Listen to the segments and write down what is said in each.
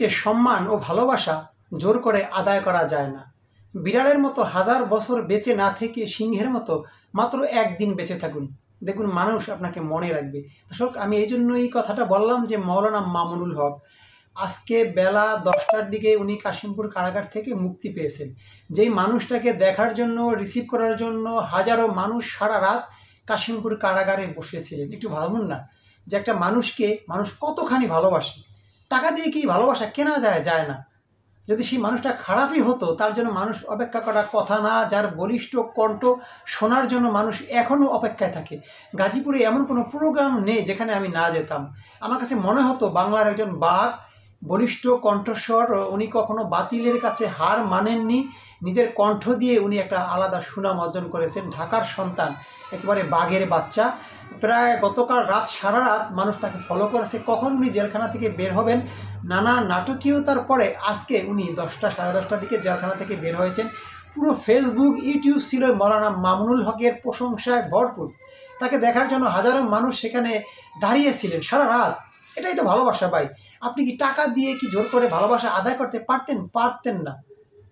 পৃথিবীতে সম্মান ও ভালোবাসা জোর করে আদায় করা যায় না। বিড়ালের মতো হাজার বছর বেঁচে না থেকে সিংহের মতো মাত্র একদিন বেঁচে থাকুন, দেখুন মানুষ আপনাকে মনে রাখবে। দর্শক, আমি এই জন্য এই কথাটা বললাম যে মৌলানা মামুনুল হক আজকে বেলা 10টার দিকে উনি কাশিমপুর কারাগার থেকে মুক্তি পেয়েছেন। যেই মানুষটাকে দেখার জন্য, রিসিভ করার জন্য হাজারো মানুষ সারা রাত কাশিমপুর কারাগারে বসেছিলেন। একটু ভাবুন না যে একটা মানুষকে মানুষ কতখানি ভালোবাসে। টাকা দিয়ে কি ভালোবাসা কেনা যায় না। যদি সেই মানুষটা খারাপই হতো, তার জন্য মানুষ অপেক্ষা করা কথা না। যার বলিষ্ঠ কণ্ঠ শোনার জন্য মানুষ এখনও অপেক্ষায় থাকে। গাজীপুরে এমন কোনো প্রোগ্রাম নেই যেখানে আমি না যেতাম। আমার কাছে মনে হতো বাংলার একজন বাঘ, বলিষ্ঠ কণ্ঠস্বর, উনি কখনো বাতিলের কাছে হার মানেননি। নিজের কণ্ঠ দিয়ে উনি একটা আলাদা সুনাম অর্জন করেছেন। ঢাকার সন্তান, একেবারে বাঘের বাচ্চা। প্রায় গতকাল রাত সারা রাত মানুষ তাকে ফলো করেছে। কখন উনি জেলখানা থেকে বের হবেন, নানা নাটকীয়তার পরে আজকে উনি 10টা সাড়ে 10টার দিকে জেলখানা থেকে বের হয়েছেন। পুরো ফেসবুক, ইউটিউব ছিল মৌলানা মামুনুল হকের প্রশংসায় ভরপুর। তাকে দেখার জন্য হাজারো মানুষ সেখানে দাঁড়িয়েছিলেন সারা রাত। এটাই তো ভালোবাসা ভাই। আপনি কি টাকা দিয়ে কি জোর করে ভালোবাসা আদায় করতে পারতেন না।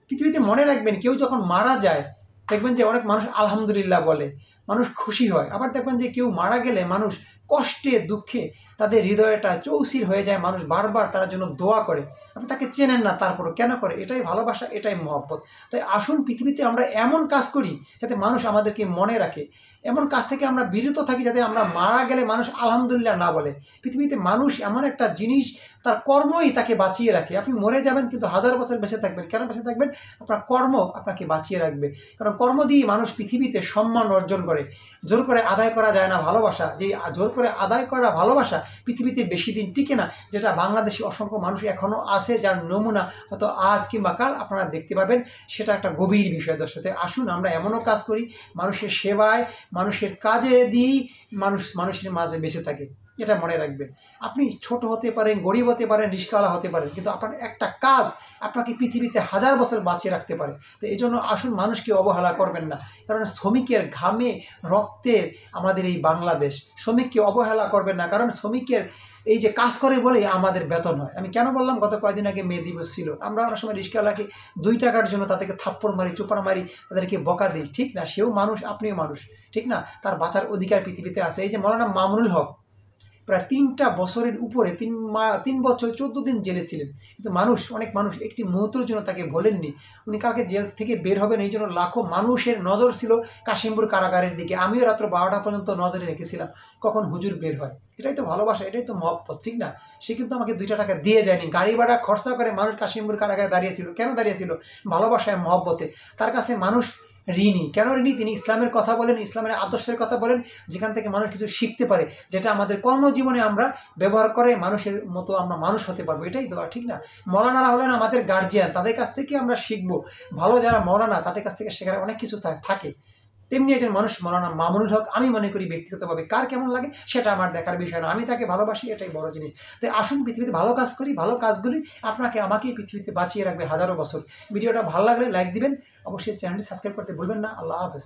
পৃথিবীতে মনে রাখবেন, কেউ যখন মারা যায় দেখবেন যে অনেক মানুষ আলহামদুলিল্লাহ বলে, মানুষ খুশি হয়। আবার দেখবেন যে কেউ মারা গেলে মানুষ কষ্টে দুঃখে তাদের হৃদয়টা চৌচির হয়ে যায়, মানুষ বারবার তার জন্য দোয়া করে। আপনি তাকে চেনেন না, তারপরও কেন করে? এটাই ভালোবাসা, এটাই মহব্বত। তাই আসুন পৃথিবীতে আমরা এমন কাজ করি যাতে মানুষ আমাদেরকে মনে রাখে। এমন কাজ থেকে আমরা বিরত থাকি যাতে আমরা মারা গেলে মানুষ আলহামদুলিল্লাহ না বলে। পৃথিবীতে মানুষ এমন একটা জিনিস, তার কর্মই তাকে বাঁচিয়ে রাখে। আপনি মরে যাবেন কিন্তু হাজার বছর বেঁচে থাকবেন। কেন বেঁচে থাকবেন? আপনার কর্ম আপনাকে বাঁচিয়ে রাখবে। কারণ কর্ম দিয়ে মানুষ পৃথিবীতে সম্মান অর্জন করে। জোর করে আদায় করা যায় না ভালোবাসা। যে জোর করে আদায় করা ভালোবাসা পৃথিবীতে বেশি দিন টিকে না। যেটা বাংলাদেশি অসংখ্য মানুষ এখনও আছে, যার নমুনা হয়তো আজ কিংবা কাল আপনারা দেখতে পাবেন। সেটা একটা গভীর বিষয়। দর্শক, আসুন আমরা এমনও কাজ করি, মানুষের সেবায়, মানুষের কাজে দিয়েই মানুষের মাঝে বেঁচে থাকে। এটা মনে রাখবেন। আপনি ছোট হতে পারেন, গরিব হতে পারেন, রিস্কাওয়ালা হতে পারেন, কিন্তু আপনার একটা কাজ আপনাকে পৃথিবীতে হাজার বছর বাঁচিয়ে রাখতে পারে। তো এই জন্য আসুন মানুষকে অবহেলা করবেন না। কারণ শ্রমিকের ঘামে রক্তের আমাদের এই বাংলাদেশ। শ্রমিককে অবহেলা করবেন না, কারণ শ্রমিকের এই যে কাজ করে বলেই আমাদের বেতন হয়। আমি কেন বললাম? গত কয়েকদিন আগে মে দিবস ছিল। আমরা অনেক সময় রিস্কাওয়ালাকে 2 টাকার জন্য তাদেরকে থাপ্পড় মারি, চোপার মারি, তাদেরকে বকা দিই। ঠিক না? সেও মানুষ, আপনিও মানুষ। ঠিক না? তার বাঁচার অধিকার পৃথিবীতে আছে। এই যে মৌলানা মামুনুল হক প্রায় 3টা বছরের উপরে 3 বছর 14 দিন জেলে ছিলেন, কিন্তু অনেক মানুষ একটি মুহূর্তের জন্য তাকে বলেননি। উনি কালকে জেল থেকে বের হবেন, এই জন্য লাখো মানুষের নজর ছিল কাশিমপুর কারাগারের দিকে। আমিও রাত্র 12টা পর্যন্ত নজরে রেখেছিলাম কখন হুজুর বের হয়। এটাই তো ভালোবাসা, এটাই তো মহব্বত। ঠিক না? সে কিন্তু আমাকে 2টা টাকা দিয়ে যায়নি। গাড়ি ভাড়া খরচা করে মানুষ কাশিমপুর কারাগারে দাঁড়িয়েছিল। কেন দাঁড়িয়েছিল? ভালোবাসায়, মহব্বতে। তার কাছে মানুষ ঋণী। কেন ঋণী? তিনি ইসলামের কথা বলেন, ইসলামের আদর্শের কথা বলেন, যেখান থেকে মানুষ কিছু শিখতে পারে, যেটা আমাদের কর্মজীবনে আমরা ব্যবহার করে মানুষের মতো আমরা মানুষ হতে পারবো। এটাই তো, ঠিক না? মৌলানারা হলেন আমাদের গার্জিয়ান, তাদের কাছ থেকে আমরা শিখবো। ভালো যারা মৌলানা, তাদের কাছ থেকে শেখার অনেক কিছু থাকে। তেমনি একজন মানুষ মৌলানা মামুনুল হক, আমি মনে করি ব্যক্তিগতভাবে কার কেমন লাগে সেটা আমার দেখার বিষয় না। আমি তাকে ভালোবাসি, এটাই বড় জিনিস। তাই আসুন পৃথিবীতে ভালো কাজ করি। ভালো কাজগুলি আমাকেই পৃথিবীতে বাঁচিয়ে রাখবে হাজারো বছর। ভিডিওটা ভালো লাগলে লাইক দিবেন, অবশ্যই চ্যানেলটি সাবস্ক্রাইব করতে ভুলবেন না। আল্লাহ হাফেজ।